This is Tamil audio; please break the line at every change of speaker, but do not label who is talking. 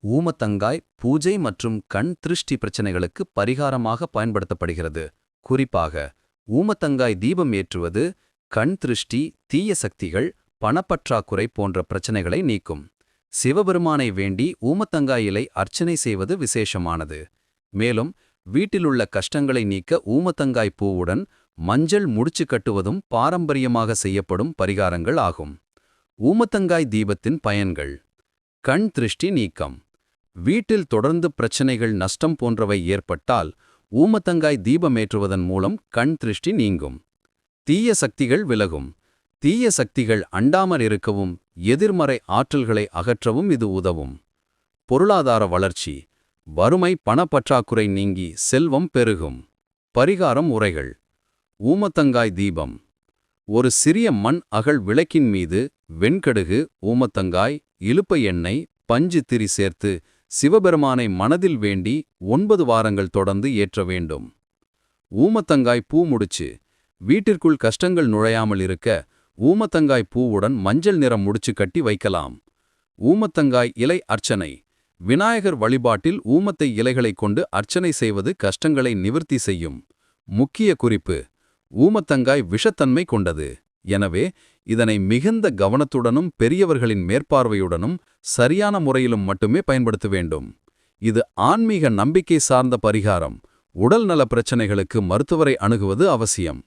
ஊமத்தங்காய் பூஜை மற்றும் கண் திருஷ்டி பிரச்சனைகளுக்கு பரிகாரமாக பயன்படுத்தப்படுகிறது. குறிப்பாக ஊமத்தங்காய் தீபம் ஏற்றுவது கண் திருஷ்டி, தீய சக்திகள், பணப்பற்றாக்குறை போன்ற பிரச்சனைகளை நீக்கும். சிவபெருமானை வேண்டி ஊமத்தங்காய் இலை அர்ச்சனை செய்வது விசேஷமானது. மேலும் வீட்டிலுள்ள கஷ்டங்களை நீக்க ஊமத்தங்காய் பூவுடன் மஞ்சள் முடிச்சு கட்டுவதும் பாரம்பரியமாக செய்யப்படும் பரிகாரங்கள் ஆகும். ஊமத்தங்காய் தீபத்தின் பயன்கள்: கண் திருஷ்டி நீக்கம். வீட்டில் தொடர்ந்து பிரச்சனைகள், நஷ்டம் போன்றவை ஏற்பட்டால் ஊமத்தங்காய் தீபமேற்றுவதன் மூலம் கண் திருஷ்டி நீங்கும். தீய சக்திகள் விலகும். தீய சக்திகள் அண்டாமற் இருக்கவும் எதிர்மறை ஆற்றல்களை அகற்றவும் இது உதவும். பொருளாதார வளர்ச்சி. வறுமை, பணப்பற்றாக்குறை நீங்கி செல்வம் பெருகும். பரிகாரம் உரைகள்: ஊமத்தங்காய் தீபம். ஒரு சிறிய மண் அகல் விளக்கின் மீது வெண்கடுகு, ஊமத்தங்காய், இலுப்பை எண்ணெய், பஞ்சு திரி சேர்த்து சிவபெருமானை மனதில் வேண்டி 9 வாரங்கள் தொடர்ந்து ஏற்ற வேண்டும். ஊமத்தங்காய் பூ முடிச்சு. வீட்டிற்குள் கஷ்டங்கள் நுழையாமல் இருக்க ஊமத்தங்காய் பூவுடன் மஞ்சள் நிறம் முடிச்சு கட்டி வைக்கலாம். ஊமத்தங்காய் இலை அர்ச்சனை. விநாயகர் வழிபாட்டில் ஊமத்தை இலைகளைக் கொண்டு அர்ச்சனை செய்வது கஷ்டங்களை நிவர்த்தி செய்யும். முக்கிய குறிப்பு: ஊமத்தங்காய் விஷத்தன்மை கொண்டது. எனவே இதனை மிகுந்த கவனத்துடனும் பெரியவர்களின் மேற்பார்வையுடனும் சரியான முறையிலும் மட்டுமே பயன்படுத்த வேண்டும். இது ஆன்மீக நம்பிக்கை சார்ந்த பரிகாரம். உடல்நல பிரச்சனைகளுக்கு மருத்துவரை அணுகுவது அவசியம்.